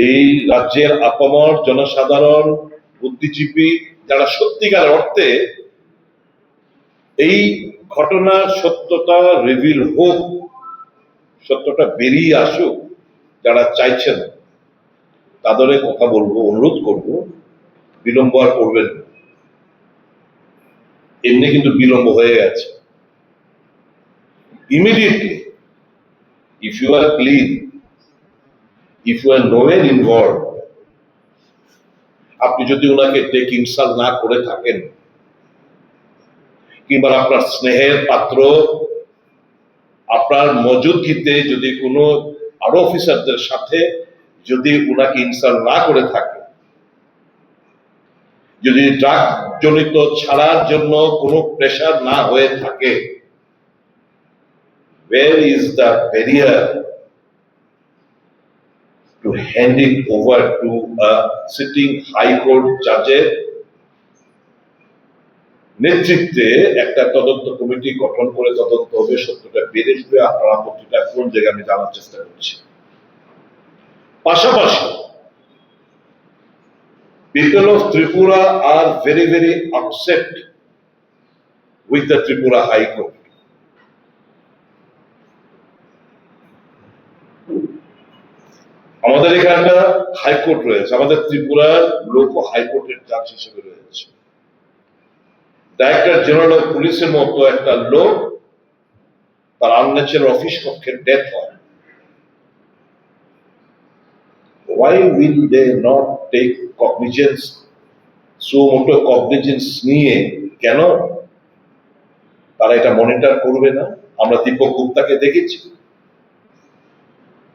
এই রাজ্যের আপামর জনসাধারণ, বুদ্ধিজীবী যারা সত্যিকার অর্থে এই ঘটনার সত্যতা রিভিল হোক, সত্যটা বেরিয়ে আসুক, যারা চাইছেন তাদের কথা বলবো, অনুরোধ করব, বিলম্ব আর করবেন না। এমনি কিন্তু বিলম্ব হয়ে গেছে। Immediately, if you are clean, if you are nowhere involved, আপনি যদি ওনাকে টেক ইনসাল্ট না করে থাকেন, কিংবা আপনার স্নেহের পাত্র আপনার মজুদগিতে যদি কোনো আরো অফিসারদের সাথে যদি ওনাকে ইনসাল্ট না করে থাকে, যদি ড্রাগ জনিত ছাড়ার জন্য কোনো প্রেশার না হয়ে থাকে, where is the barrier to handing over to a sitting high court judge নেতৃত্বে একটা তদন্ত কমিটি গঠন করে তদন্ত হবে, সত্যটা বেড়ে আসবে, আপনার আপত্তিটা কোন জায়গায় আমি জানার চেষ্টা করছি। পাশাপাশি people of Tripura are very, very upset with the Tripura High Court. আমাদের এখানে একটা হাইকোর্ট রয়েছে, আমাদের ত্রিপুরার লোক হাইকোর্টের জাজ হিসেবে রয়েছে। ডাইরেক্টর জেনারেল অফ পুলিশের মতো একটা লোক, তার আনন্যাচারাল অফিস কক্ষের ডেথ হয়। Why will they not take cognizance, suo motu cognisance নিয়ে কেন তারা এটা মনিটর করবে না? আমরা দীপক গুপ্তাকে দেখেছি।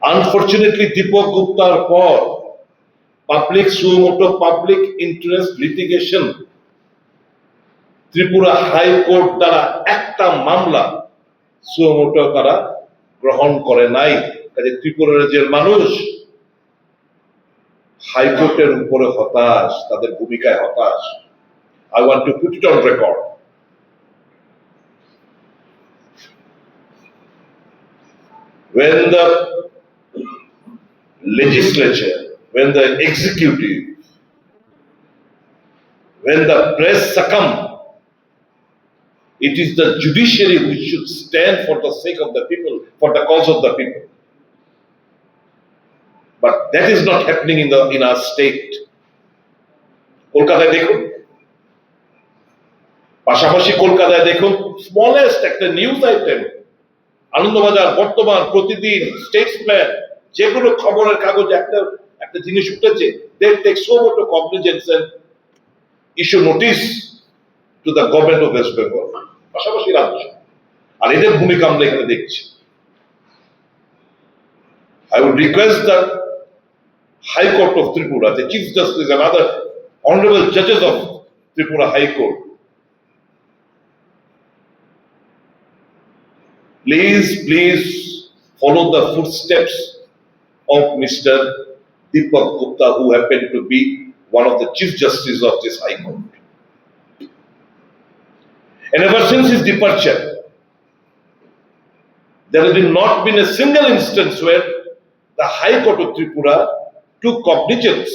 আনফরচুনেটলি দীপক গুপ্তার পর public suo motu public interest litigation Tripura high court দ্বারা একটা মামলা সুমোটো তারা গ্রহণ করে নাই। কাজে ত্রিপুরার যে মানুষ হাইকোর্টের উপরে হতাশ, তাদের ভূমিকায় হতাশ। I want to put it on record. When the legislature, when the executive, when the press succumb, it is the judiciary which should stand for the sake of the people, for the cause of the people. But that is not happening in our state. কলকাতায় দেখুন, পাশাপাশি কলকাতায় দেখুন, smallest একটা news item, Anandabazar, বর্তমান, প্রতিদিন, Statesman, যেগুলো খবরের কাগজে একটা জিনিস উঠেছে, they take so much cognizance and issue notice to the government of West Bengal, পাশাপাশি রাজ্য। আর এদের ভূমিকা আমরা এখানে দেখছি। I would request the High Court of Tripura, the Chief Justice and other honorable judges of Tripura High Court, please follow the footsteps of Mr. Deepak Gupta, who happened to be one of the Chief Justices of this High Court. And ever since his departure, there has not been a single instance where the High Court of Tripura took cognizance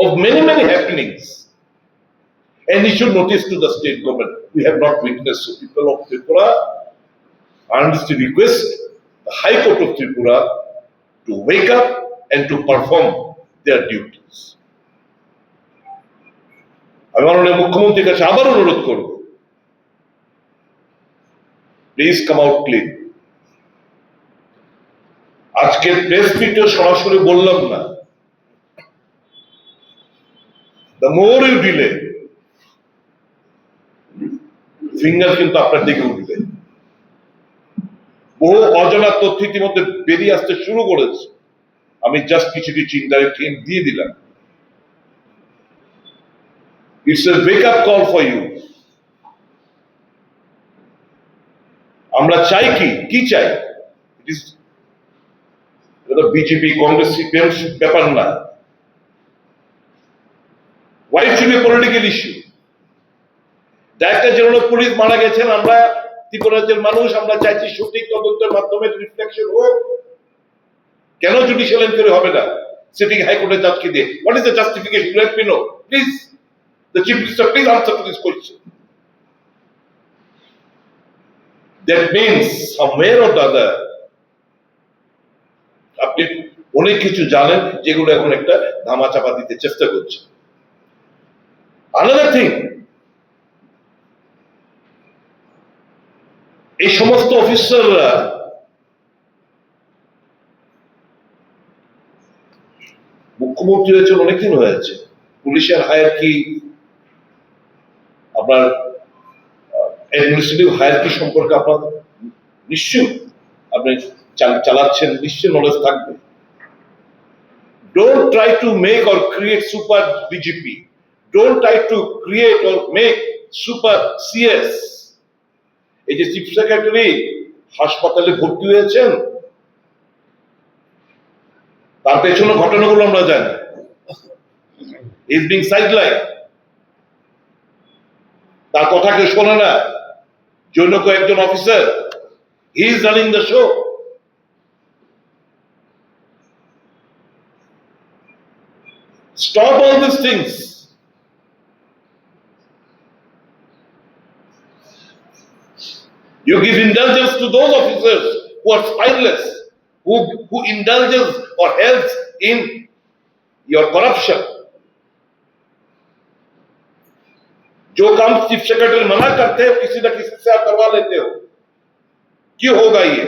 of many happenings and issued notice to the state government. We have not witnessed. So people of Tripura, I earnestly request the High Court of Tripura to wake up and to perform their duties. আমি মাননীয় মুখ্যমন্ত্রীর কাছে আবার অনুরোধ করব, please come out clean. আজকের press মিটে সরাসরি বললাম না, the more you delay, finger কিন্তু আপনার দিকে উঠবে। বহু অজানা তথ্য ইতিমধ্যে বেরিয়ে আসতে শুরু করেছে, আমি জাস্ট কিছু ইনডাইরেক্ট হিন্ট দিয়ে দিলাম। It's a wake up call for you. আমরা চাই কি চাই? It is BJP Congress CPM ব্যাপার না। Why should be a political issue? Director general of police মারা গেছেন, আমরা ত্রিপুরা রাজ্যের মানুষ, আমরা চাইছি সঠিক তদন্তের মাধ্যমে রিফ্লেকশন হোক। কেন জুডিশিয়াল এনকোয়ারি হবে না সিটিং হাইকোর্টের জাজকে দিয়ে? What is the justification? Let me no please. The chief minister, please answer to this question. That means somewhere or the other আপনি অনেক কিছু জানেন যেগুলো এখন একটা ধামাচাপা দিতে চেষ্টা করছে। আনাদার থিং, এই সমস্ত অফিসাররা মুখ্যমন্ত্রী হয়েছেন অনেকদিন হয়েছে। পুলিশের হায়ারকি, আপনার অ্যাডমিনিস্ট্রেটিভ হায়ারকি সম্পর্কে আপনার নিশ্চয় আপনি চালাচ্ছেন, নিশ্চয় নলেজ থাকবে। Don't try to make or create super DGP. Don't try to create or make super CS. এই যে চিফ সেক্রেটারি হাসপাতালে ভর্তি হয়েছেন, তার পেছনে ঘটনাগুলো আমরা জানি। ইজ বিং সাইডলাইন, তার কথা কেউ শোনে না। জনক একজন officer, he is running the show. Stop all these things. You give indulgence to those officers who are spineless, who indulges or helps in your corruption. जो काम चीफ सेक्रेटरी मना करते हो किसी न किसी से आप करवा लेते हो, क्यों होगा ये?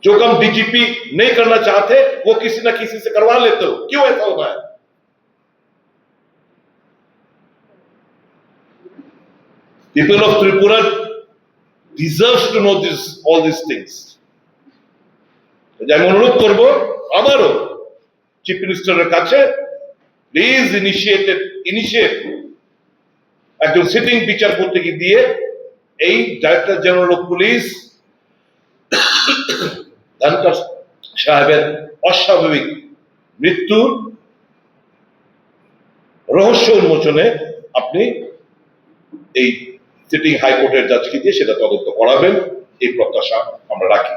जो काम डीजीपी नहीं करना चाहते वो किसी न किसी से करवा लेते हो, क्यों ऐसा हो रहा है? People of Tripura deserves to know all these things. আমি অনুরোধ করব আবারও চিফ মিনিস্টারের কাছে, প্লিজ ইনিশিয়েট একজন সিটিং বিচারপতিকে দিয়ে এই director general of police Dhankar সাহেবের অস্বাভাবিক মৃত্যুর রহস্য উন্মোচনে আপনি এই সিটিং হাইকোর্টের জাজকে দিয়ে সেটা তদন্ত করাবেন, এই প্রত্যাশা আমরা রাখি।